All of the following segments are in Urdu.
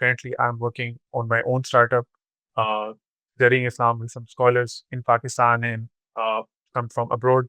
currently I'm working on my own startup, studying Islam with some scholars in Pakistan and come from abroad।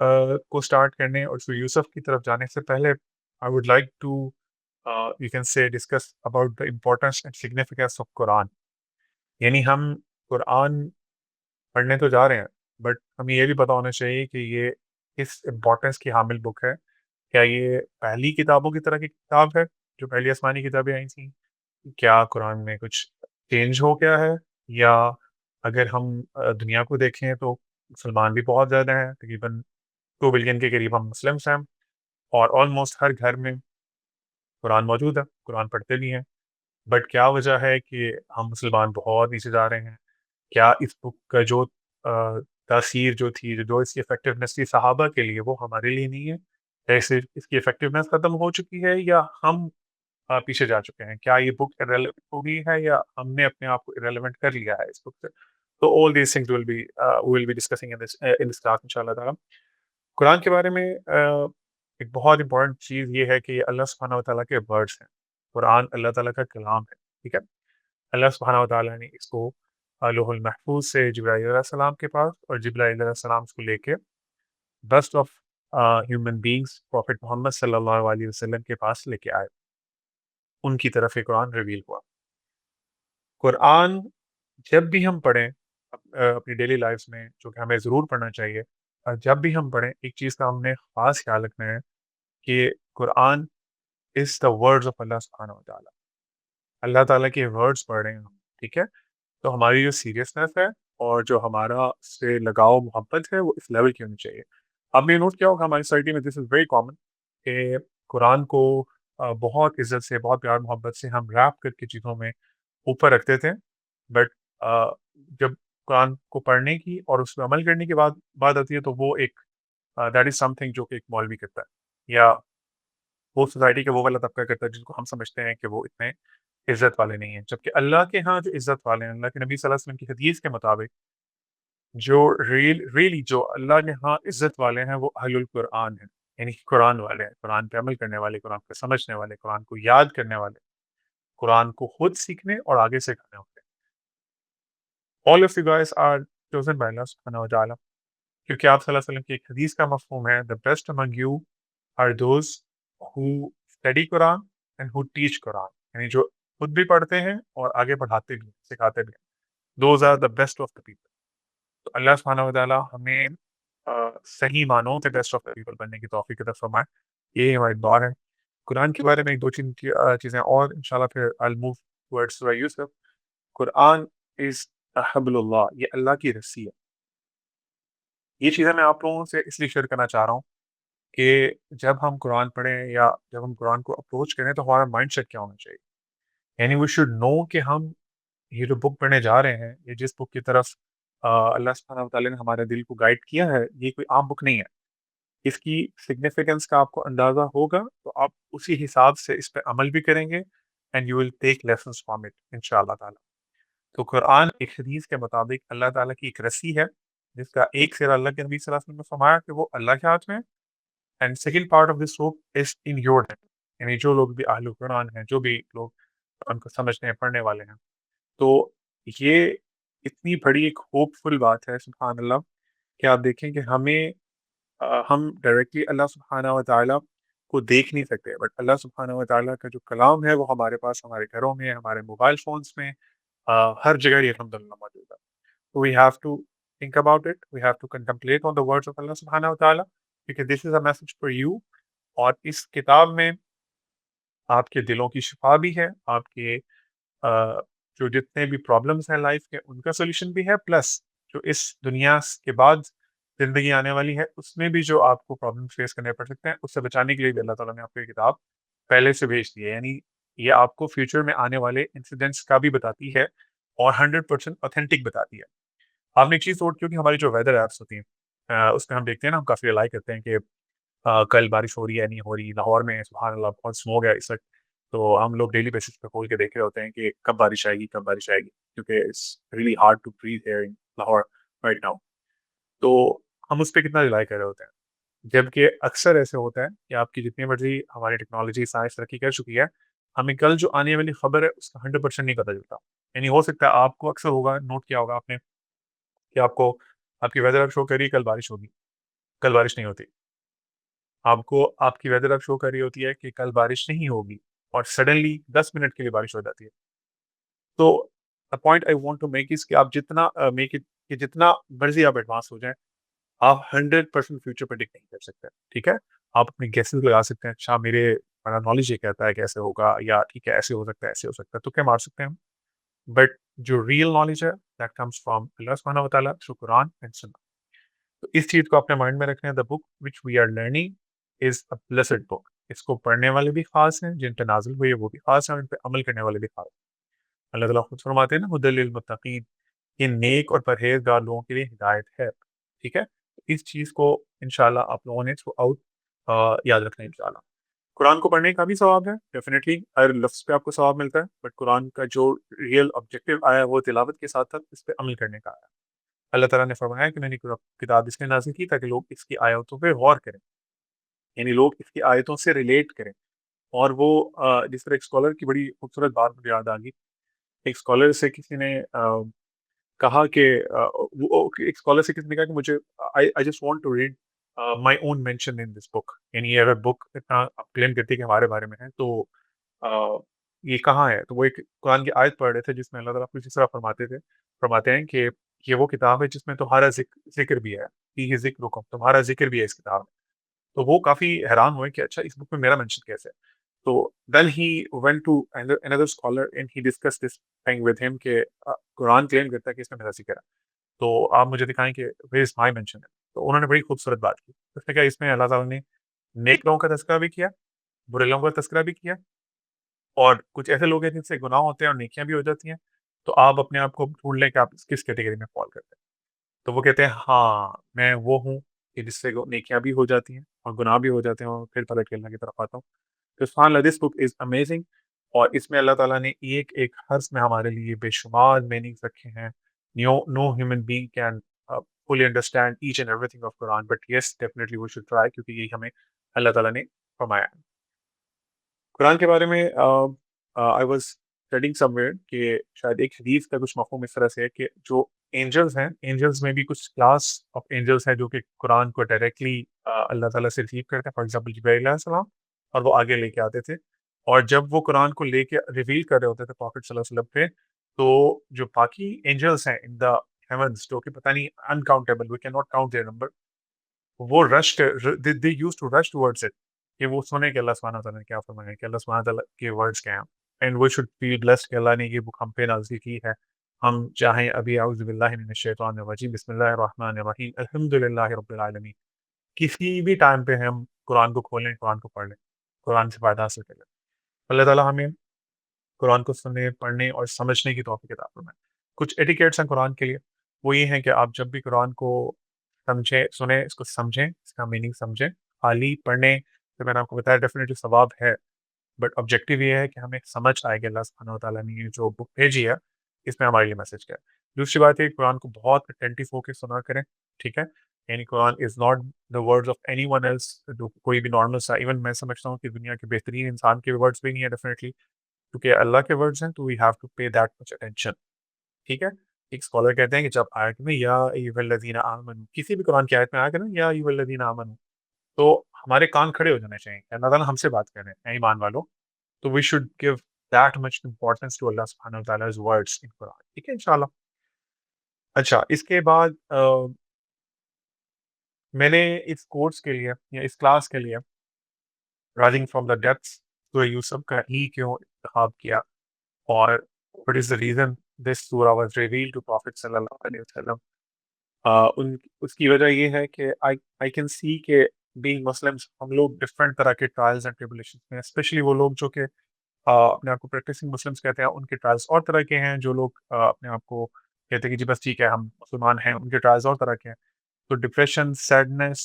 کو اسٹارٹ کرنے اور سورہ یوسف کی طرف جانے سے پہلے I would like to you can say discuss about the importance and significance of Quran. یعنی ہم قرآن پڑھنے تو جا رہے ہیں، بٹ ہمیں یہ بھی پتہ ہونا چاہیے کہ یہ کس امپورٹنس کی حامل بک ہے. کیا یہ پہلی کتابوں کی طرح کی کتاب ہے جو پہلی آسمانی کتابیں آئی تھیں؟ کیا قرآن میں کچھ چینج ہو گیا ہے؟ یا اگر ہم دنیا کو دیکھیں تو مسلمان بھی بہت زیادہ ہیں، تقریباً 2 بلین کے قریب ہم مسلمس ہیں، اور آلموسٹ ہر گھر میں قرآن موجود ہے، قرآن پڑھتے بھی ہیں. بٹ کیا وجہ ہے کہ ہم مسلمان بہت نیچے جا رہے ہیں؟ کیا اس بک کا جو تاثیر جو تھی، جو اس کی افیکٹونیس تھی صحابہ کے لیے، وہ ہمارے لیے نہیں ہے؟ ایسے اس کی افیکٹونیس ختم ہو چکی ہے، یا ہم پیچھے جا چکے ہیں؟ کیا یہ بک ارریلیونٹ ہو گئی ہے، یا ہم نے اپنے آپ کو ارریلیونٹ کر لیا ہے اس بک سے؟ تو all these things will be discussing in this class انشاء اللہ تعالیٰ. قرآن کے بارے میں ایک بہت امپورٹنٹ چیز یہ ہے کہ یہ اللہ سبحانہ و تعالیٰ کے ورڈس ہیں. قرآن اللہ تعالیٰ کا کلام ہے، ٹھیک ہے. اللہ سبحانہ و تعالیٰ نے اس کو لوح المحفوظ سے جبرائیل علیہ السلام کے پاس، اور جبرائیل علیہ السلام اس کو لے کے best of human beings prophet Muhammad صلی اللہ علیہ وسلم کے پاس لے کے آئے. ان کی طرف یہ قرآن ریویل ہوا. قرآن جب بھی ہم پڑھیں اپنی ڈیلی لائف میں، جو کہ ہمیں ضرور پڑھنا چاہیے، جب بھی ہم پڑھیں ایک چیز کا ہم نے خاص خیال رکھنا ہے کہ قرآن از دا ورڈز آف اللہ سبحانہ و تعالیٰ. اللہ تعالیٰ کے ورڈز پڑھ رہے ہیں ہم، ٹھیک ہے. تو ہماری جو سیریسنس ہے اور جو ہمارا اس سے لگاؤ محبت ہے وہ اس لیول کی ہونی چاہیے. آپ نے نوٹ کیا ہوگا ہماری سوسائٹی میں دس از ویری کامن کہ قرآن کو بہت عزت سے، بہت پیار محبت سے ہم ریپ کر کے چیزوں میں اوپر رکھتے تھے. بٹ جب قرآن کو پڑھنے کی اور اس پہ عمل کرنے کی بات آتی ہے تو وہ ایک دیٹ از سم تھنگ جو کہ ایک مولوی کرتا ہے، یا وہ سوسائٹی کا وہ والا طبقہ کرتا ہے جن کو ہم سمجھتے ہیں کہ وہ اتنے عزت والے نہیں ہیں. جبکہ اللہ کے ہاں جو عزت والے ہیں، اللہ کے نبی صلی اللہ علیہ وسلم کی حدیث کے مطابق جو ریلی جو اللہ کے ہاں عزت والے ہیں وہ اہل القرآن ہیں. یعنی کہ قرآن والے ہیں، قرآن پہ عمل کرنے والے، قرآن کو سمجھنے والے، قرآن کو یاد کرنے والے، قرآن کو خود سیکھنے اور آگے سکھانے والے. All of you guys are chosen by Allah subhanahu wa ta'ala. کیونکہ آپ صلی اللہ علیہ وسلم کی ایک حدیث کا مفہوم ہے the best among you are those who study Quran and who teach Quran. یعنی جو خود بھی پڑھتے ہیں اور آگے پڑھاتے بھی ہیں، سکھاتے بھی ہیں. Those are the best of the people. تو اللہ سبحانہ و تعالیٰ ہمیں صحیح معنوں سے بیسٹ آف دا پیپل بننے کی توفیق عطا فرمائے. یہ ہماری دعا ہے. قرآن کے بارے میں ایک دو چیزیں اور انشاءاللہ پھر I'll move towards سورہ یوسف. قرآن از حبل اللہ، یہ اللہ کی رسی ہے. یہ چیزیں میں آپ لوگوں سے اس لیے شیئر کرنا چاہ رہا ہوں کہ جب ہم قرآن پڑھیں یا جب ہم قرآن کو اپروچ کریں تو ہمارا مائنڈ سیٹ کیا ہونا چاہیے. یعنی وی شوڈ نو کہ ہم یہ جو بک پڑھنے جا رہے ہیں، یہ جس بک کی طرف اللہ سبحانہ و تعالیٰ نے ہمارے دل کو گائیڈ کیا ہے، یہ کوئی عام بک نہیں ہے. اس کی سگنیفیکنس کا آپ کو اندازہ ہوگا تو آپ اسی حساب سے اس پہ عمل بھی کریں گے and you will take lessons from it in شاء اللہ تعالیٰ. تو قرآن ایک حدیث کے مطابق اللہ تعالیٰ کی ایک رسی ہے جس کا ایک سرا اللہ کے نبی صلی اللہ علیہ وسلم نے فرمایا کہ وہ اللہ کے ہاتھ میں ہے، and second part of this روپ از ان یور ہینڈ. یعنی جو لوگ بھی اہل قرآن ہیں، جو بھی لوگ قرآن کو سمجھنے ہیں، پڑھنے والے ہیں، تو یہ اتنی بڑی ایک ہوپ فل بات ہے سبحان اللہ کہ آپ دیکھیں کہ ہم ڈائریکٹلی اللہ سبحانہ و تعالیٰ کو دیکھ نہیں سکتے، بٹ اللہ سبحانہ و تعالیٰ کا جو کلام ہے وہ ہمارے پاس، ہمارے گھروں میں، ہمارے موبائل فونس میں، ہر جگہ یہ الحمدللہ موجود ہے. تو we have to think about it, we have to contemplate on the words of Allah سبحانہ و تعالیٰ، کیونکہ this is a message for you. اور اس کتاب میں آپ کے دلوں کی شفا بھی ہے، آپ کے جو جتنے بھی پرابلمس ہیں لائف کے ان کا سولوشن بھی ہے، پلس جو اس دنیا کے بعد زندگی آنے والی ہے اس میں بھی جو آپ کو پرابلم فیس کرنے پڑ سکتے ہیں، اس سے بچانے کے لیے بھی اللہ تعالیٰ نے آپ کو یہ کتاب پہلے سے بھیج دی ہے. یعنی یہ آپ کو فیوچر میں آنے والے انسیڈنٹس کا بھی بتاتی ہے اور 100% اوتھینٹک بتاتی ہے. آپ نے ایک چیز نوٹ کی کہ ہماری جو ویدر ایپس ہوتی ہیں اس میں ہم دیکھتے ہیں نا، ہم کافی ریلائی کرتے ہیں کہ کل بارش ہو رہی ہے نہیں ہو رہی. لاہور میں سبحان اللہ بہت اسموگ ہے اس وقت، تو ہم لوگ ڈیلی بیسس پہ کھول کے دیکھ رہے ہوتے ہیں کہ کب بارش آئے گی، کب بارش آئے گی، کیونکہ it's really hard to breathe here in Lahore right now. تو ہم اس پہ کتنا ریلائی کر رہے ہوتے ہیں، جبکہ اکثر ایسے ہوتا ہے کہ آپ کی جتنی مرضی ہماری ٹیکنالوجی سائنس ترقی کر چکی ہے، ہمیں کل جو آنے والی خبر ہے اس کا 100% نہیں پتہ چلتا. یعنی ہو سکتا ہے آپ کو اکثر ہوگا، نوٹ کیا ہوگا آپ نے کہ آپ کو آپ کی ویدر ایپ شو کر رہی ہے کل بارش ہوگی، کل بارش نہیں ہوتی. آپ کو آپ کی ویدر اب شو کر رہی ہوتی ہے کہ کل بارش نہیں ہوگی، اور سڈنلی 10 منٹ کے لیے بارش ہو جاتی ہے. تو point I want to make is کہ آپ جتنا میک اٹ کہ جتنا مرضی آپ ایڈوانس ہو جائیں، آپ 100% فیوچر پریڈکٹ نہیں کر سکتے. ٹھیک ہے، آپ اپنے گیسز لگا سکتے ہیں، اچھا میرا نالج یہ کہتا ہے کہ ایسے ہوگا، یا ٹھیک ہے ایسے ہو سکتا ہے، ایسے ہو سکتا ہے، تو کیا مار سکتے ہیں ہم. بٹ جو ریئل نالج ہے دیٹ کمس فرام اللہ سبحانہ و تعالیٰ تھرو قرآن اینڈ سنہ. تو اس چیز کو اپنے مائنڈ میں رکھنا ہے. The book which we are learning is a blessed book. اس کو پڑھنے والے بھی خاص ہیں، جن پہ نازل ہوئی ہے وہ بھی خاص ہیں، اور ان پہ عمل کرنے والے بھی خاص ہیں. اللہ تعالیٰ خود فرماتے ہیں نا ہدی للمتقین، یہ نیک اور پرہیزگار لوگوں کے لیے ہدایت ہے. ٹھیک ہے، اس چیز کو انشاءاللہ آپ لوگوں نے تھرو آؤٹ یاد رکھنا ہے انشاءاللہ. قرآن کو پڑھنے کا بھی ثواب ہے ڈیفینیٹلی، ہر لفظ پہ آپ کو ثواب ملتا ہے، بٹ قرآن کا جو ریئل آبجیکٹو آیا ہے وہ تلاوت کے ساتھ ساتھ اس پہ عمل کرنے کا آیا ہے. اللہ تعالیٰ نے فرمایا کہ میں نے کتاب اس لیے نازل کی تاکہ لوگ اس کی آیتوں پہ غور کریں، یعنی لوگ اس کی آیتوں سے ریلیٹ کریں. اور وہ جس طرح ایک اسکالر کی بڑی خوبصورت بات مجھے یاد آ گئی. ایک اسکالر سے کسی نے کہا کہ ایک اسکالر سے کسی نے کہا کہ مجھے I just want to read my own mention in this book. یعنی اگر بک اتنا کلیم کرتی ہے کہ ہمارے بارے میں ہے تو یہ کہاں ہے. تو وہ ایک قرآن کی آیت پڑھ رہے تھے جس میں اللہ تعالیٰ کچھ اس طرح فرماتے ہیں کہ یہ وہ کتاب ہے جس میں تمہارا ذکر بھی ہے، فیہ ذکرکم، تمہارا ذکر بھی ہے اس کتاب میں. تو وہ کافی حیران ہوئے کہ اچھا اس بک میں میرا منشن کیسے ہے. تو دین ہی went to another scholar and he discussed this thing with him کہ قرآن کلیم کرتا ہے کہ اس میں میرا ذکر ہے، تو آپ مجھے دکھائیں کہ where is my mention ہے. تو انہوں نے بڑی خوبصورت بات کی. اس نے کہا اس میں اللہ تعالیٰ نے نیک لوگوں کا تذکرہ بھی کیا، برے لوگوں کا تذکرہ بھی کیا، اور کچھ ایسے لوگ ہیں جن سے گناہ ہوتے ہیں اور نیکیاں بھی ہو جاتی ہیں. تو آپ اپنے آپ کو ڈھونڈ لیں کہ آپ کس کیٹیگری میں فال کرتے ہیں. تو وہ کہتے ہیں ہاں میں وہ ہوں کہ جس سے نیکیاں بھی ہو جاتی ہیں اور گناہ بھی ہو جاتے ہیں، اور پھر پلٹ کے اللہ کی طرف آتا ہوں. تو سبحان اللہ، دس بک از امیزنگ. اور اس میں اللہ تعالیٰ نے ایک ایک حرف میں ہمارے لیے بے شمار میننگس رکھے ہیں. No human being can fully understand each and everything of Quran, but yes, definitely we should try کیونکہ یہی ہمیں اللہ تعالیٰ نے فرمایا ہے. قرآن کے بارے میں I was studying some where کہ شاید ایک حدیث کا کچھ مفہوم اس طرح سے ہے کہ جو اینجلز ہیں، اینجلز میں بھی کچھ کلاس آف اینجلز ہیں جو کہ قرآن کو ڈائریکٹلی اللہ تعالیٰ سے ریسیو کرتے ہیں. فار ایگزامپل جبرائیل علیہ السلام، اور وہ آگے لے کے آتے تھے. اور جب وہ قرآن کو لے کے ریویل کر رہے ہوتے تھے پروفٹ صلی اللہ علیہ وسلم پہ، تو جو باقی اینجلس ہیں ان دا ہیونس، جو کہ پتہ نہیں uncountable, we can not count their number, وہ rush they use to rush towards it کہ وہ سنیں کہ اللہ سبحانہ تعالیٰ نے کیا فرمایا ہے، کہ اللہ سبحانہ تعالیٰ کے ورڈز کیا ہیں. And we should feel blessed کہ اللہ نے یہ بک ہم پہ نازل کی ہے. ہم چاہیں ابھی اعوذ باللہ من الشیطان الرجیم بسم اللہ الرحمن الرحیم الحمد للہ رب العالمین، کسی بھی ٹائم پہ ہم قرآن کو کھولیں، قرآن کو پڑھ لیں، قرآن سے فائدہ حاصل کر لیں. اللہ تعالیٰ ہمیں قرآن کو سننے، پڑھنے اور سمجھنے کی توفیق عطا فرمائے. کچھ ایٹیکیٹس ہیں قرآن کے لیے، وہ یہ ہیں کہ آپ جب بھی قرآن کو سنیں، اس کو سمجھیں، اس کا میننگ سمجھیں. خالی پڑھنے سے میں نے آپ کو بتایا ڈیفینیٹلی ثواب ہے، بٹ آبجیکٹیو یہ ہے کہ ہمیں سمجھ آئے کہ اللہ سبحانہ و تعالیٰ نے یہ جو بک بھیجی ہے اس میں ہمارے لیے میسج کیا ہے. دوسری بات ہے کہ قرآن کو بہت اٹینٹیو ہو کے سنا کریں. ٹھیک ہے، یعنی Quran is not the words of anyone else, جو کوئی بھی نارمل سا، ایون میں سمجھتا ہوں کہ دنیا کے بہترین انسان کے ورڈز بھی نہیں ہے ڈیفینیٹلی، کیونکہ اللہ کے ورڈز ہیں تو we have to pay that much attention. ٹھیک ہے، ایک اسکالر کہتے ہیں کہ جب آیت میں یا ایھا الذین آمنوا، کسی بھی قرآن کی آیت میں آیا کہ نا یا ایھا الذین آمنوا، تو ہمارے کان کھڑے ہو جانے چاہیے. اللہ تعالیٰ ہم سے بات کر رہے ہیں اے ایمان والو، تو we should give that much importance to Allah سبحانہ و تعالیٰز ورڈس ان قرآن. ٹھیک ہے انشاءاللہ. اچھا، اس کے بعد میں نے اس کورس کے لیے یا اس کلاس کے لیے رائزنگ فرام دا ڈیپتھس سورہ یوسف کا ہی کیوں انتخاب کیا، اور what is the reason this سورہ واز ریویلڈ ٹو پروفٹ صلی اللہ علیہ وسلم. اس کی وجہ یہ ہے کہ آئی کین سی کہ بینگ مسلمس ہم لوگ ڈفرینٹ طرح کے ٹرائلز اینڈ ٹریبولیشن میں، اسپیشلی وہ لوگ جو کہ اپنے آپ کو پریکٹسنگ مسلمس کہتے ہیں، ان کے ٹرائلز اور طرح کے ہیں. جو لوگ اپنے آپ کو کہتے ہیں کہ جی بس ٹھیک ہے ہم مسلمان ہیں، ان کے ٹرائلز اور طرح کے ہیں. تو depression, sadness,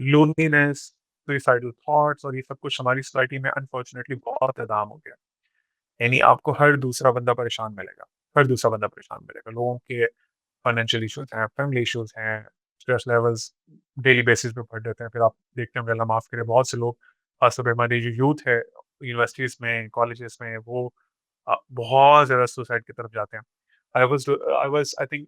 loneliness, suicidal thoughts, اور یہ سب کچھ ہماری سوسائٹی میں انفارچونیٹلی بہت عام ہو گیا. یعنی آپ کو ہر دوسرا بندہ پریشان ملے گا، ہر دوسرا بندہ پریشان ملے گا. لوگوں کے فائنینشیل ایشوز ہیں، فیملی ایشوز ہیں، اسٹریس لیولز ڈیلی بیسس پہ بڑھ جاتے ہیں. پھر آپ دیکھتے ہیں کہ اللہ معاف کرے، بہت سے لوگ، خاص طور پہ ہماری جو یوتھ ہے یونیورسٹیز میں، کالجز میں، وہ بہت زیادہ سوسائڈ کی طرف جاتے ہیں. آئی تھنک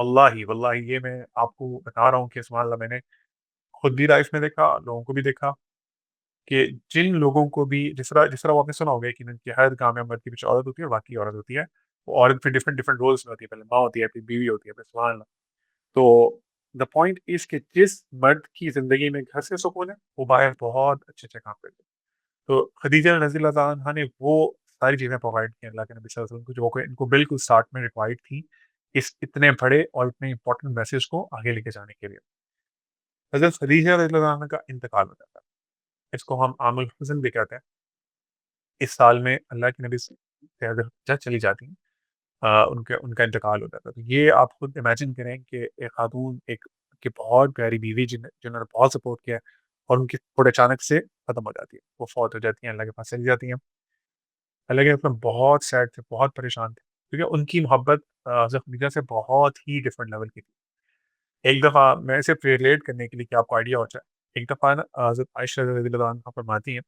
واللہ واللہ یہ میں آپ کو بتا رہا ہوں کہ سبحان اللہ میں نے خود بھی لائف میں دیکھا، لوگوں کو بھی دیکھا کہ جن لوگوں کو بھی جس طرح وہ آپ نے سنا ہوگا کہ ہر کامیاب مرد کے پیچھے عورت ہوتی ہے اور واقعی عورت ہوتی ہے، وہ عورت پھر ڈفرنٹ ڈفرنٹ رولس میں ہوتی ہے، پہلے ماں ہوتی ہے، پھر بیوی ہوتی ہے، پھر سبحان اللہ. تو دا پوائنٹ از کہ جس مرد کی زندگی میں گھر سے سکون ہے وہ باہر بہت اچھے اچھے کام کرتے ہیں. تو خدیجہ رضی اللہ تعالیٰ عنہا نے وہ ساری چیزیں پرووائڈ کی اللہ کے نبی صلی اللہ علیہ وسلم کو، جو کہ ان کو بالکل اسٹارٹ میں ریکوائرڈ تھی اس اتنے بڑے اور اتنے امپورٹنٹ میسج کو آگے لے کے جانے کے لیے. حضرت خدیجہ رضی اللہ عنہا کا انتقال ہو جاتا ہے، اس کو ہم عام الحزن بھی کہتے ہیں. اس سال میں اللہ کے نبی سے حضرت خدیجہ چلی جاتی ہیں، ان کا انتقال ہوتا تھا. تو یہ آپ خود امیجن کریں کہ ایک خاتون، ایک کی بہت پیاری بیوی جنہوں نے بہت سپورٹ کیا، اور ان کی تھوڑے اچانک سے ختم ہو جاتی ہے، وہ فوت ہو جاتی ہیں، اللہ کے پاس چلی جاتی ہیں. اللہ کے رسول بہت سیڈ تھے، بہت پریشان تھے، کیونکہ ان کی محبت حضرت خدیجہ سے بہت ہی ڈفرینٹ لیول کی تھی. ایک دفعہ میں صرف ریلیٹ کرنے کے لیے کہ آپ کو آئیڈیا ہو جائے، ایک دفعہ نا حضرت عائشہ رضی اللہ عنہا فرماتی ہیں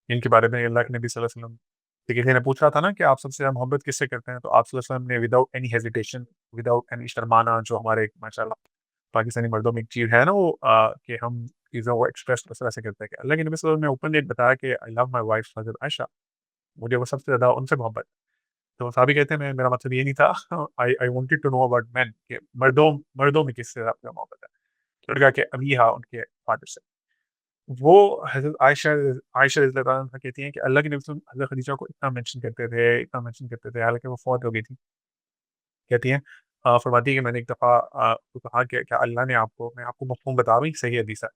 جن کے بارے میں اللہ کے نبی صلی اللہ علیہ وسلم سے کسی نے پوچھا تھا نا کہ آپ سب سے زیادہ محبت کس سے کرتے ہیں، تو آپ صلی اللہ علیہ وسلم نے without any hesitation, without any شرمانا، جو ہمارے ماشاء اللہ پاکستانی مردوں میں ایک چیز ہے نا وہ کہ ہم چیزوں کو ایکسپریس اس طرح سے کرتے ہیں، کہ اللہ کے نبی صلی اللہ علیہ وسلم نے اوپنلی بتایا کہ آئی لو مائی وائف حضرت عائشہ، مجھے وہ سب سے زیادہ ان سے محبت. تو صحابی کہتے ہیں میرا مطلب یہ نہیں تھا I wanted to know about men کہ مردوں میں کس سے آپ کا محبت ہے. تو انہوں نے کہا کہ ابھی ہاں ان کے فادر سے. وہ حضرت عائشہ رضی اللہ عنہا کہتی ہیں کہ اللہ کے نبی صلی اللہ علیہ وسلم حضرت خدیجہ کو اتنا مینشن کرتے تھے، اتنا مینشن کرتے تھے، حالانکہ وہ فوت ہو گئی تھی. کہتی ہیں فرماتی ہے کہ میں نے ایک دفعہ کو کہا کہ کیا اللہ نے آپ کو، میں آپ کو مفہوم بتا رہی ہوں صحیح حدیث ہے،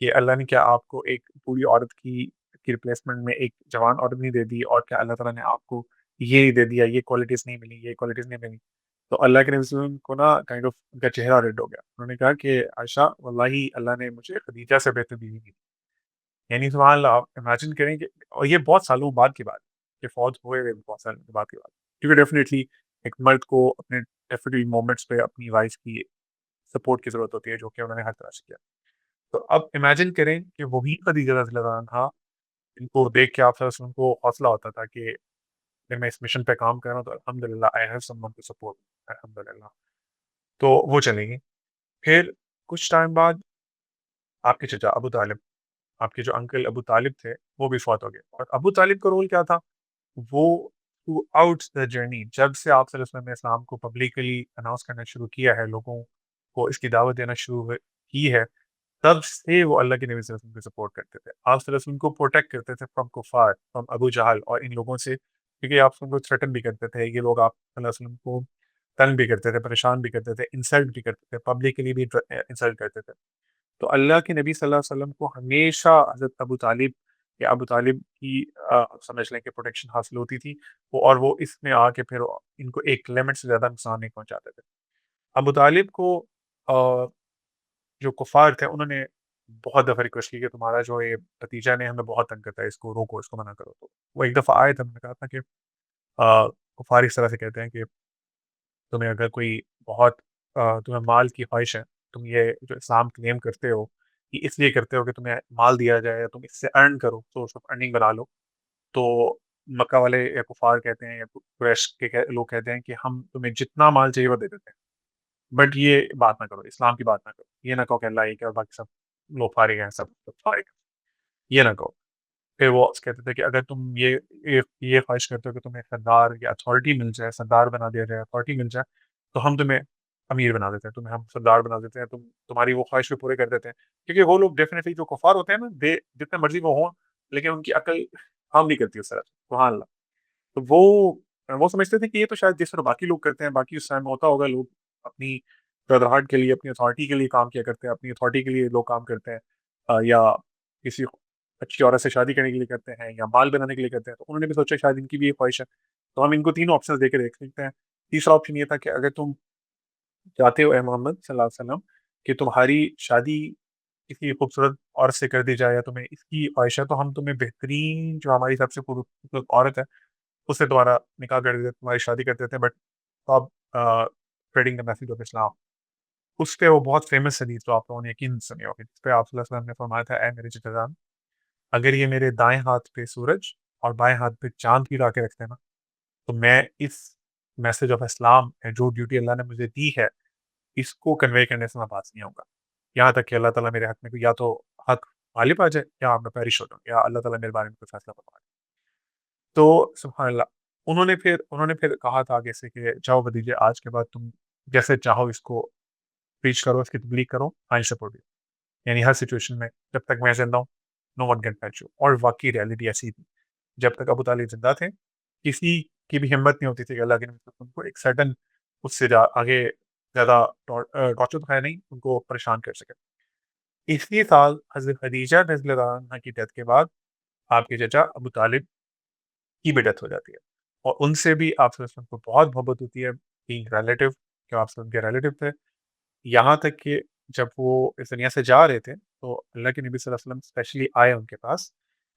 کہ اللہ نے کیا آپ کو ایک پوری عورت کی ریپلیسمنٹ میں ایک جوان عورت نہیں دے دی، اور کیا اللہ تعالیٰ نے آپ کو یہ نہیں دے دیا، یہ کوالٹیز نہیں ملی، یہ کوالٹیز نہیں ملی. تو اللہ کے نبی صلی اللہ علیہ وسلم کو نا کائنڈ آف ان کا چہرہ ریڈ ہو گیا. انہوں نے کہا کہ عائشہ واللہ اللہ نے مجھے خدیجہ سے بہتر بیوی دی. یعنی سبحان اللہ، آپ امیجن کریں کہ، اور یہ بہت سالوں بعد کی بات کہ فوت ہوئے ہوئے بہت سالوں کے بعد کی بات، کیونکہ ڈیفینیٹلی ایک مرد کو اپنے ڈیفینیٹلی مومنٹس پہ اپنی وائف کی سپورٹ کی ضرورت ہوتی ہے، جو کہ انہوں نے ہر طرح سے کیا. تو اب امیجن کریں کہ وہی خدیجہ رضی اللہ عنہا، ان کو دیکھ کے آپ صلی اللہ علیہ وسلم کو حوصلہ ہوتا تھا کہ اگر میں اس مشن پہ کام کر رہا ہوں تو الحمدللہ I have someone to support, الحمدللہ. تو وہ چلیں گی. پھر کچھ ٹائم بعد آپ کے چچا ابو طالب، آپ کے جو انکل ابو طالب تھے، وہ بھی فوت ہو گئے. اور ابو طالب کا رول کیا تھا؟ وہ تھرو آؤٹ دا جرنی، جب سے آپ صلی اللہ علیہ وسلم نے اسلام کو پبلکلی اناؤنس کرنا شروع کیا ہے، لوگوں کو اس کی دعوت دینا شروع کی ہے، تب سے وہ اللہ کے نبی صلی اللہ علیہ وسلم کو سپورٹ کرتے تھے. آپ صلی اللہ علیہ وسلم کو پروٹیکٹ کرتے تھے فرام کفار، فرام ابو جہل اور ان لوگوں سے، کیونکہ آپ ان کو تھریٹن بھی کرتے تھے. یہ لوگ آپ صلی اللہ علیہ وسلم کو تنگ بھی کرتے تھے، پریشان بھی کرتے تھے، انسلٹ بھی کرتے تھے، پبلکلی بھی انسلٹ کرتے تھے. تو اللہ کے نبی صلی اللہ علیہ وسلم کو ہمیشہ حضرت ابو طالب یا ابو طالب کی سمجھ لیں کہ پروٹیکشن حاصل ہوتی تھی. اور وہ اس میں آ کے پھر ان کو ایک لمٹ سے زیادہ نقصان نہیں پہنچاتے تھے. ابو طالب کو جو کفار تھے انہوں نے بہت دفعہ ریکویسٹ کی کہ تمہارا جو یہ بھتیجا نے ہمیں بہت تنگ کرتا ہے، اس کو روکو، اس کو منع کرو. تو وہ ایک دفعہ آئے تھے، ہم نے کہا تھا کہ کفار اس طرح سے کہتے ہیں کہ تمہیں اگر کوئی بہت تمہیں مال کی خواہش ہے، تم یہ جو اسلام کلیم کرتے ہو یہ اس لیے کرتے ہو کہ تمہیں مال دیا جائے یا تم اس سے ارن کرو، سورس آف ارننگ بنا لو. تو مکہ والے یا کفار کہتے ہیں یا قریش کے لوگ کہتے ہیں کہ ہم تمہیں جتنا مال چاہیے وہ دے دیتے ہیں، بٹ یہ بات نہ کرو، اسلام کی بات نہ کرو، یہ نہ کہو کہ اللہ ایک ہے اور باقی سب لوگ فارغ ہیں، سب فارغ ہیں، یہ نہ کہو. پھر وہ کہتے تھے کہ اگر تم یہ خواہش کرتے ہو کہ تمہیں سردار یا اتھارٹی مل جائے، سردار بنا دیا جائے، اتھارٹی مل جائے، تو ہم تمہیں امیر بنا دیتے ہیں، تمہیں ہم سردار بنا دیتے ہیں، تمہاری وہ خواہش بھی پورے کر دیتے ہیں. کیونکہ وہ لوگ ڈیفینیٹلی جو کفار ہوتے ہیں نا، جتنے مرضی وہ ہوں، لیکن ان کی عقل کام نہیں کرتی اس طرح سے، سبحان اللہ. تو وہ سمجھتے تھے کہ یہ تو شاید جس طرح باقی لوگ کرتے ہیں، باقی اس ٹائم میں ہوتا ہوگا، لوگ اپنی گھبراہٹ کے لیے، اپنی اتھارٹی کے لیے کام کیا کرتے ہیں، اپنی اتھارٹی کے لیے لوگ کام کرتے ہیں، یا کسی اچھی عورت سے شادی کرنے کے لیے کرتے ہیں، یا مال بنانے کے لیے کرتے ہیں. تو انہوں نے بھی سوچا شاید ان کی بھی یہ خواہش ہے. تو ہم ان کو تینوں آپشن دے کے دیکھ سکتے ہیں. تیسرا آپشن یہ تھا کہ اگر تم چاہتے ہو اے محمد صلی اللہ علیہ وسلم کہ تمہاری شادی کسی خوبصورت عورت سے کر دی جائے، یا تمہیں اس کی خواہش ہے، تو ہم تمہیں بہترین جو ہماری سب سے خوبصورت عورت ہے اس سے تمہارا نکاح کر دیتے، تمہاری شادی کر دیتے ہیں. بٹ اب اسپریڈنگ دا میسج آف اسلام. اس پہ وہ بہت فیمس حدیث جو آپ لوگوں نے یقین سنی ہوگی، جس پہ آپ صلی اللہ علیہ وسلم نے فرمایا تھا، اے میرے جگران، اگر یہ میرے دائیں ہاتھ پہ سورج اور بائیں ہاتھ پہ چاند کی لا کے رکھتے ہیں نا، تو میں اس میسج آف اسلام جو ڈیوٹی اللہ نے مجھے دی ہے اس کو کنوے کرنے سے میں باز نہیں آؤں گا، یہاں تک کہ اللہ تعالیٰ میرے حق میں کوئی یا تو حق غالب آ جائے یا میں پیرش ہو جاؤں یا اللہ تعالیٰ میرے بارے میں کوئی فیصلہ فرما دے۔ تو سبحان اللہ، انہوں نے پھر کہا تھا آگے سے کہ جاؤ بھتیجے، آج کے بعد تم جیسے چاہو اس کو پریچ کرو، اس کی تبلیغ کرو، آئی سپورٹ یو، یعنی ہر سچویشن میں جب تک میں زندہ ہوں، نو ون کین ٹچ یو۔ اور واقعی ریئلٹی ایسی تھی، جب تک ابو طالب زندہ تھے کسی کی بھی ہمت نہیں ہوتی تھی کہ اللہ کے نبی صلی اللہ علیہ وسلم کو ایک سرٹن اس سے آگے زیادہ ٹارچر تو ہے نہیں، ان کو پریشان کر سکے۔ اسی سال حضرت خدیجہ رضی اللہ عنہا کی ڈیتھ کے بعد آپ کے چچا ابو طالب کی بھی ڈیتھ ہو جاتی ہے، اور ان سے بھی آپ صلی اللہ علیہ وسلم کو بہت محبت ہوتی ہے، بینگ ریلیٹو، کہ آپ صلی اللہ علیہ وسلم کے ریلیٹو تھے۔ یہاں تک کہ جب وہ اس دنیا سے جا رہے تھے تو اللہ کے نبی صلی اللہ علیہ وسلم اسپیشلی آئے ان کے پاس،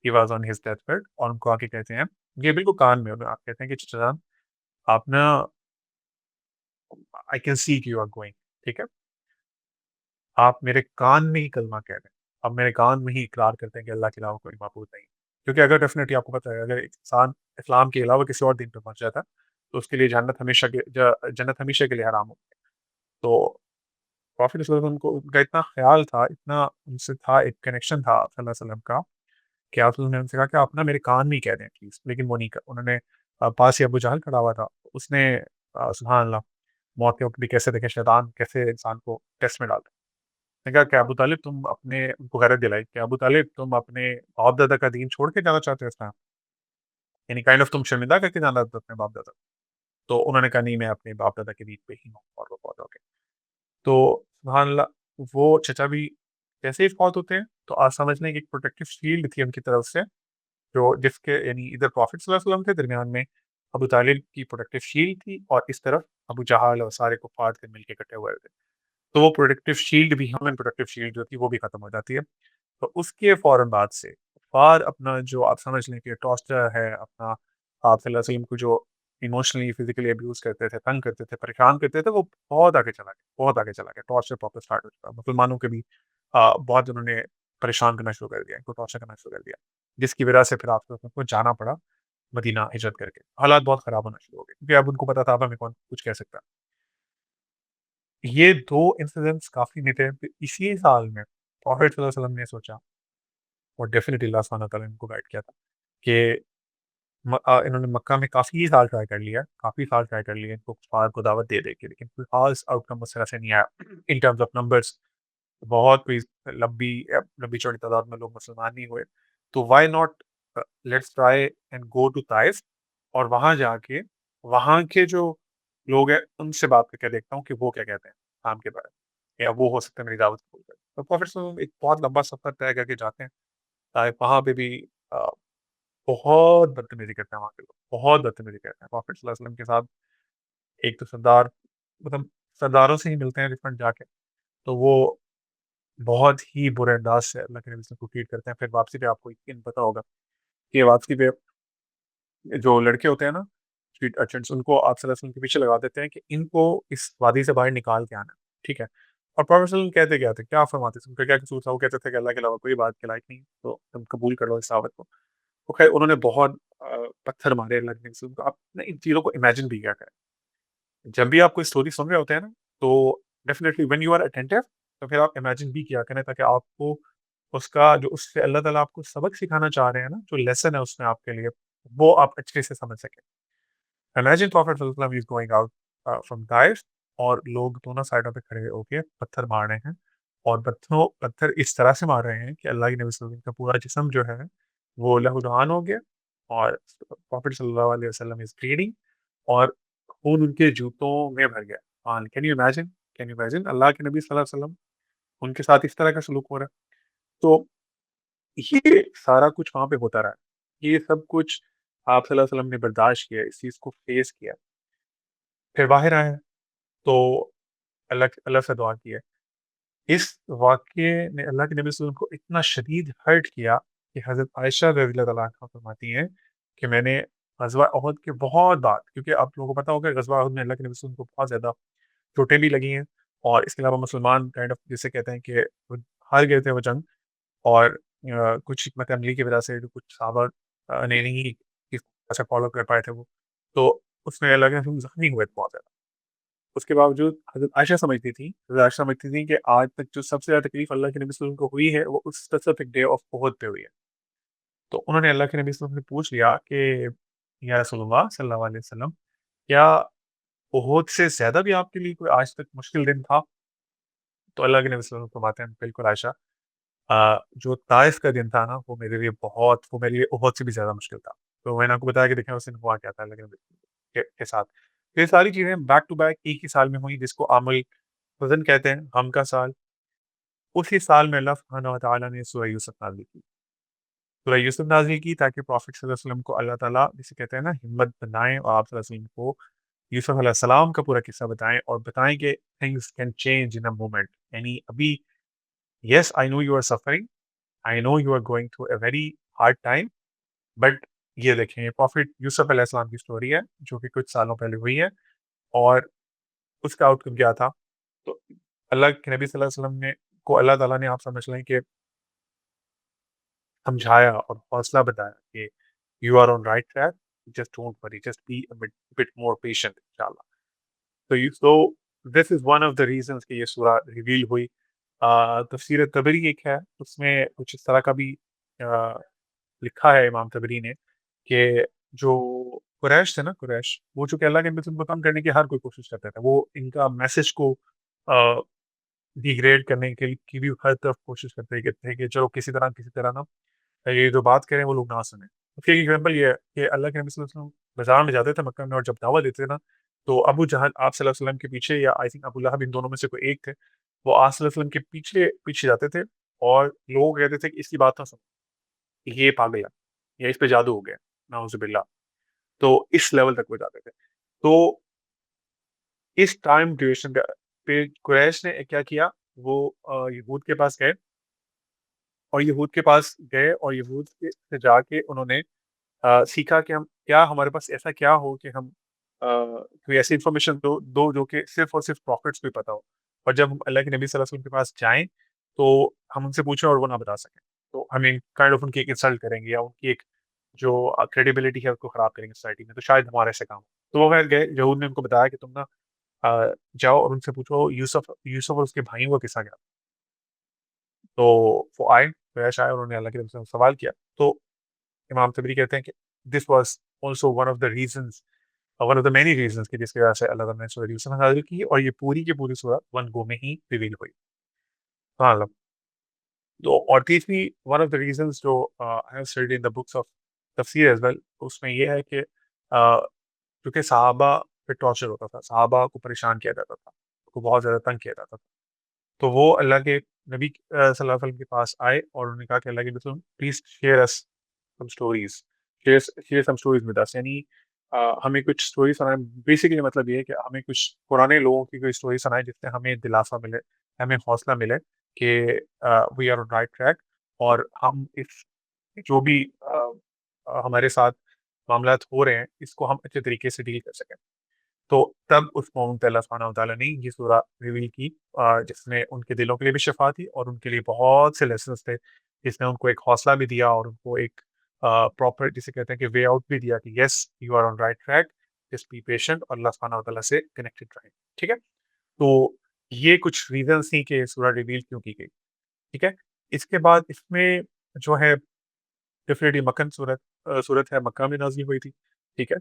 he was on his death bed, اور ان کو آ کے کہتے ہیں، یہ بالکل کان میں آپ کہتے ہیں کہ چچا جان آپ نا، I can see you are going, ٹھیک ہے، آپ میرے کان میں ہی کلمہ کہہ رہے ہیں، آپ میرے کان میں ہی اقرار کرتے ہیں کہ اللہ کے علاوہ کوئی معبود نہیں، کیونکہ اگر ڈیفینیٹلی آپ کو پتہ ہے اگر ایک انسان اسلام کے علاوہ کسی اور دین پہ پہنچ جاتا تو اس کے لیے جنت ہمیشہ کے لیے حرام ہو۔ تو پروفیٹ صلی اللہ علیہ وسلم کو ان کا اتنا خیال تھا، اتنا ان سے تھا، ایک کنیکشن تھا صلی اللہ علیہ وسلم کا، کہ آپ صلی اللہ علیہ وسلم نے ان سے کہا کہ آپ نا میرے کان میں ہی کہہ دیں پلیز، لیکن وہ نہیں انہوں نے پاس ہی ابو جہل کھڑا ہوا تھا، اس نے سبحان اللہ موت کے وقت بھی کیسے دیکھیں شیطان کیسے انسان کو ٹیسٹ میں ڈالتا ہے۔ نے کہا کہ ابو طالب تم اپنے، ان کو غیرت دلائی کہ ابو طالب تم اپنے باپ دادا کا دین چھوڑ کے جانا چاہتے ہو اس طرح، یعنی کائنڈ آف تم شرمندہ کر کے جانا اپنے باپ دادا، تو انہوں نے کہا نہیں میں اپنے باپ دادا کے دین پہ ہی ہوں، اور وہ فوت ہو گئے۔ تو سبحان اللہ، وہ چچا بھی جیسے ہی فوت ہوتے ہیں تو آپ سمجھ لیں کہ ایک پروٹیکٹیو شیلڈ تھی ان کی طرف سے، جو جس کے یعنی ادھر پروفٹ صلی اللہ علیہ وسلم کے درمیان میں ابو طالب کی پروٹیکٹیو شیلڈ تھی، اور اس طرف ابو جہل اور سارے کفار تھے مل کے کٹے ہوئے تھے، تو وہ پروٹیکٹیو شیلڈ بھی، ہیومن پروٹیکٹیو شیلڈ جو تھی وہ بھی ختم ہو جاتی ہے۔ تو اس کے فوراً بعد سے کفار اپنا جو آپ سمجھ لیں کہ ٹارچر ہے اپنا، آپ صلی اللہ علیہ وسلم کو جو ایموشنلی فزیکلی ابیوز کرتے تھے، تنگ کرتے تھے، پریشان کرتے تھے، وہ بہت آگے چلا گیا، بہت آگے چلا گیا، ٹارچر پراپر اسٹارٹ ہو چکا، مسلمانوں کے بھی بہت انہوں نے پریشان کرنا شروع کر دیا، ان کو ٹارچر کرنا شروع کر دیا، جس کی وجہ سے پھر آپ کو جانا پڑا مدینہ ہجرت کر کے، حالات بہت خراب ہونا شروع ہو گئے، کیونکہ اب ان کو پتا تھا اب ہمیں کون کچھ کہہ سکتا ہے۔ یہ دو انسیڈنٹس کافی نہیں تھے، پھر اسی سال میں پروفیٹ صلی اللہ علیہ وسلم نے سوچا، اور ڈیفینیٹلی اللہ سبحانہ تعالیٰ نے ان کو گائڈ کیا تھا کہ انہوں نے مکہ میں کافی سال ٹرائی کر لیا، کافی سال ٹرائی کر لیا ان کو کفار کو دعوت دے دے کے، لیکن کوئی خاص آؤٹ کم اس طرح سے نہیں آیا ان ٹرمز آف نمبرس، بہت کوئی لمبی لمبی چوڑی تعداد میں لوگ مسلمان نہیں ہوئے۔ تو why not let's try and go to Taif, اور وہاں جا کے وہاں کے جو لوگ ہیں ان سے بات کر کے دیکھتا ہوں کہ وہ کیا کہتے ہیں کام کے بارے میں، یا وہ ہو سکتا ہے میری دعوت قبول کریں۔ تو پروفیٹ صلی اللہ علیہ وسلم ایک بہت لمبا سفر طے کر کے جاتے ہیں طائف، وہاں پہ بھی بہت بدتمیزی کرتے ہیں وہاں کے لوگ، بہت بدتمیزی کرتے ہیں پروفیٹ صلی اللہ علیہ وسلم کے ساتھ۔ ایک تو سردار، مطلب سرداروں سے ہی ملتے ہیں ڈفرنٹ جا کے، تو وہ بہت ہی برے انداز سے اللہ کے نبی صلی اللہ علیہ وسلم کو ٹریٹ کرتے ہیں۔ پھر واپسی پہ آپ کو یقین پتہ ہوگا کہ واپسی پہ جو لڑکے ہوتے ہیں نا اسٹریٹ ارچنس، ان کو آپ صلی اللہ علیہ وسلم کے پیچھے لگا دیتے ہیں کہ ان کو اس وادی سے باہر نکال کے آنا ہے، ٹھیک ہے۔ اور پروفیٹ صلی اللہ علیہ وسلم کہتے کیا تھے، کیا فرماتے تھے، ان کا کیا قصور تھا؟ وہ کہتے تھے کہ اللہ کے علاوہ کوئی بات کے لائق نہیں، تو تم قبول کر لو اس دعوت کو۔ تو خیر انہوں نے بہت پتھر مارے اللہ کے نبی صلی اللہ علیہ وسلم کو۔ آپ نے ان چیزوں کو امیجن بھی کیا کریں، جب بھی آپ کوئی اسٹوری سن رہے ہوتے ہیں نا، تو definitely when you are attentive, تو پھر آپ امیجن بھی کیا کریں تاکہ آپ کو اس کا جو اس سے اللہ تعالیٰ آپ کو سبق سکھانا چاہ رہے ہیں نا، جو لیسن ہے اس میں آپ کے لیے، وہ آپ اچھے سے سمجھ سکیں۔ امیجن پروفیٹ صلی اللہ علیہ وسلم is going out from Taif, اور لوگ دونوں سائڈوں پہ کھڑے ہو کے پتھر مار رہے ہیں، اور پتھر اس طرح سے مار رہے ہیں کہ اللہ کے نبی صلی اللہ علیہ وسلم کا پورا جسم جو ہے وہ لہولہان ہو گیا، اور پروفیٹ صلی اللہ علیہ وسلم از بلیڈنگ، اور خون ان کے جوتوں میں بھر گیا۔ Can you imagine, can you imagine Allah کے نبی صلی اللہ علیہ وسلم ان کے ساتھ اس طرح کا سلوک ہو رہا ہے؟ تو یہ سارا کچھ وہاں پہ ہوتا رہا، یہ سب کچھ آپ صلی اللہ علیہ وسلم نے برداشت کیا، اس چیز کو فیس کیا، پھر باہر آئے، تو اللہ سے دعا کی ہے۔ اس واقعے نے اللہ کے نبی صلی اللہ علیہ وسلم کو اتنا شدید ہرٹ کیا کہ حضرت عائشہ رضی اللہ تعالیٰ عنہا فرماتی ہیں کہ میں نے غزوہ احد کے بہت بعد، کیونکہ آپ لوگوں کو پتا ہوگا غزوہ احد میں اللہ کے نبی صلی اللہ علیہ وسلم کو بہت زیادہ چوٹیں بھی لگی ہیں، اور اس کے علاوہ مسلمان کائنڈ آف جسے کہتے ہیں کہ وہ ہار گئے تھے وہ جنگ، اور کچھ حکمت عملی کی وجہ سے جو کچھ صحابہ نے نہیں اس اچھا فالو کر پائے تھے وہ، تو اس میں اللہ کے رسول زخمی ہوئے تھے بہت زیادہ۔ اس کے باوجود حضرت عائشہ سمجھتی تھیں کہ آج تک جو سب سے زیادہ تکلیف اللہ کے نبی صلی اللہ علیہ وسلم کو ہوئی ہے وہ اس اسپیسیفک ڈے آف احد پہ ہوئی ہے. تو انہوں نے اللہ کے نبی صلی اللہ علیہ وسلم سے پوچھ لیا کہ یا رسول اللہ صلی اللہ علیہ وسلم، کیا احد سے زیادہ بھی آپ کے لیے کوئی آج تک مشکل دن تھا؟ تو اللہ کے نبی صلی اللہ علیہ وسلم فرماتے ہیں بالکل عائشہ، جو طائف کا دن تھا نا وہ میرے لیے احد سے بھی زیادہ مشکل تھا. تو میں نے آپ کو بتایا کہ دیکھیں اس دن ہوا کیا تھا اللہ کے نبی کے ساتھ. تو یہ ساری چیزیں بیک ٹو بیک ایک ہی سال میں ہوئی، جس کو عام الحزن کہتے ہیں، غم کا سال. اسی سال میں اللہ سبحانہ و تعالیٰ نے سورہ یوسف نازل کی. سورہ یوسف نازل کی تاکہ پروفٹ صلی اللہ علیہ وسلم کو اللہ تعالیٰ جسے کہتے ہیں نا ہمت بنائیں، اور آپ صلی اللہ علیہ وسلم کو یوسف علیہ السلام کا پورا قصہ بتائیں اور بتائیں کہ things can change in a moment. یعنی ابھی yes I know you are suffering, I know you are going through a very hard time, but یہ دیکھیں یہ پروفٹ یوسف علیہ السلام کی سٹوری ہے جو کہ کچھ سالوں پہلے ہوئی ہے، اور اس کا آؤٹ کم کیا تھا. تو اللہ کے نبی صلی اللہ علیہ وسلم نے کو اللہ تعالیٰ نے آپ سمجھ لیں کہ سمجھایا اور حوصلہ بتایا کہ you are on right track, just don't worry, just be bit more patient انشاءاللہ. تو this is one of the reasons کہ یہ سورہ ریویل ہوئی. تفسیر طبری ایک ہے، اس میں کچھ اس طرح کا بھی لکھا ہے امام طبری نے کہ جو قریش تھے نا، قریش وہ چونکہ اللہ کے نبی کو کم کرنے کی ہر کوئی کوشش کرتا تھا، وہ ان کا میسج کو ڈیگریڈ کرنے کے کی بھی ہر طرف کوشش کرتے تھے کہ چلو کسی طرح نا یہ جو بات کریں وہ لوگ نہ سنیں. اس کی ایک ایگزامپل یہ ہے کہ اللہ کے نبی صلی اللہ علیہ وسلم بازار میں جاتے تھے مکہ میں، اور جب دعوت دیتے تھے نا تو ابو جہل آپ صلی اللہ علیہ وسلم کے پیچھے، یا آئی تھنک ابو لہب، ان دونوں میں سے کوئی ایک تھے، وہ آپ صلی اللہ علیہ وسلم کے پیچھے پیچھے جاتے تھے اور لوگ کہتے تھے کہ اس کی بات نہ سنو، یہ پاگل ہے یا اس پہ جادو ہو گیا، نعوذ باللہ. تو اس لیول تک وہ جاتے تھے. تو اس ٹائم ڈیوریشن پہ قریش نے کیا کیا، وہ یہود کے پاس گئے، اور یہود سے جا کے انہوں نے سیکھا کہ ہم کیا، ہمارے پاس ایسا کیا ہو کہ ہم کوئی ایسی انفارمیشن دو جو کہ صرف اور صرف پروفٹس کو ہی پتا ہو، اور جب ہم اللہ کے نبی صلی اللہ علیہ وسلم کے پاس جائیں تو ہم ان سے پوچھیں اور وہ نہ بتا سکیں تو ہمیں کائنڈ آف ان کی ایک انسلٹ کریں گے، یا ان کی ایک جو کریڈیبلٹی ہے اس کو خراب کریں گے سوسائٹی میں، تو شاید ہمارے سے کام ہو. تو وہ خیر گئے، یہود نے ان کو بتایا کہ تم نا جاؤ اور ان سے پوچھو یوسف اور اس کے بھائیوں کا قصہ کیا. تو وہ آئے، قریش آئے، اور انہوں نے اللہ کے نبی صلی اللہ علیہ وسلم سے سوال کیا. تو امام طبری کہتے ہیں کہ this was also one of the reasons, one of the many reasons کہ جس کی وجہ سے اللہ تعالیٰ نے سورہ یوسف نازل کی، اور یہ پوری کی پوری سورہ ون گو میں ہی ریویل ہوئی. سبحان اللہ. تو اور تیسری ون آف دا ریزنس جو I have studied in the books of تفسیر ایز ویل، اس میں یہ ہے کہ کیونکہ صحابہ پہ ٹارچر ہوتا تھا، صحابہ کو پریشان کیا جاتا تھا، کو بہت زیادہ تنگ کیا جاتا تھا. تو وہ اللہ کے نبی صلی اللہ علیہ وسلم کے پاس آئے اور انہوں نے کہا کہ اللہ کے وسلم please share us some stories, share some stories with us. یعنی ہمیں کچھ اسٹوری سنائیں. بیسیکلی مطلب یہ ہے کہ ہمیں کچھ پرانے لوگوں کی کوئی اسٹوری سنائیں جس سے ہمیں دلاسا ملے، ہمیں حوصلہ ملے کہ we are on right track, اور ہم اس جو بھی ہمارے ساتھ معاملات ہو رہے ہیں اس کو ہم اچھے طریقے سے ڈیل کر سکیں. تو تب اس مومنٹ پہ اللہ سبحانہ و تعالیٰ نے یہ سورہ ریویل کی، جس میں ان کے دلوں کے لیے بھی شفا تھی اور ان کے لیے بہت سے لیسنس تھے، جس نے ان کو ایک حوصلہ بھی دیا اور ان کو ایک پراپر جسے کہتے ہیں کہ وے آؤٹ بھی دیا کہ yes you are on right track, just be patient, اور اللہ سبحانہ و تعالیٰ سے کنیکٹڈ رہیں. ٹھیک ہے. تو یہ کچھ ریزنس تھیں کہ سورہ ریویل کیوں کی گئی. ٹھیک ہے. اس کے بعد اس میں جو ہے ڈیفینیٹلی مکن صورت ہے، مکہ میں نازل ہوئی تھی. ٹھیک ہے.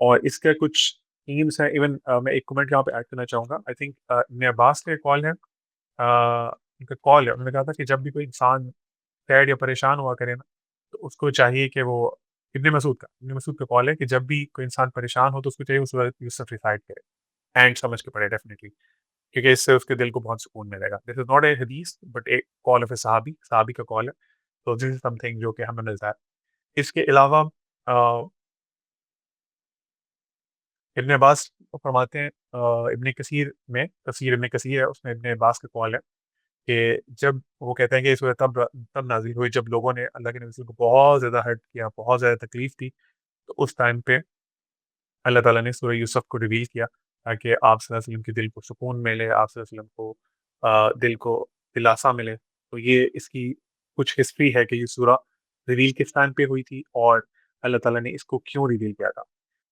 اور اس کے کچھ تھیمس ہیں. ایون میں ایک کمنٹ یہاں پہ ایڈ کرنا چاہوں گا. آئی تھنک ابن عباس کا کال ہے، ان کا کال ہے، انہوں نے کہا تھا کہ جب بھی کوئی انسان سیڈ یا پریشان ہوا کرے نا تو اس کو چاہیے کہ وہ ابن مسعود کا کال ہے کہ جب بھی کوئی انسان پریشان ہو تو اس کو چاہیے وہ سورۃ یوسف ریسائٹ کرے، اینڈ سمجھ کے پڑھے ڈیفینیٹلی، کیونکہ اس سے اس کے دل کو بہت سکون ملے گا. دس از ناٹ اے حدیث بٹ اے کال آف اے صحابی کا کال ہے. تو دس از سم تھنگ جو کہ ہمیں ملتا ہے. اس کے علاوہ ابن عباس فرماتے ہیں، ابن کثیر میں تفسیر ابن کثیر ہے، اس میں ابن عباس کا قول ہے کہ جب وہ کہتے ہیں کہ یہ سورہ تب نازل ہوئی جب لوگوں نے اللہ کے نبی صلی اللہ علیہ وسلم کو بہت زیادہ ہرٹ کیا، بہت زیادہ تکلیف تھی. تو اس ٹائم پہ اللہ تعالیٰ نے سورہ یوسف کو ریویل کیا تاکہ آپ صلی اللہ علیہ وسلم کے دل کو سکون ملے، آپ صلی اللہ علیہ وسلم کو دل کو دلاسا ملے. تو یہ اس کی کچھ ہسٹری ہے کہ یہ سورہ ریویل کس ٹائم پہ ہوئی تھی اور اللہ تعالیٰ نے اس کو کیوں ریویل کیا تھا.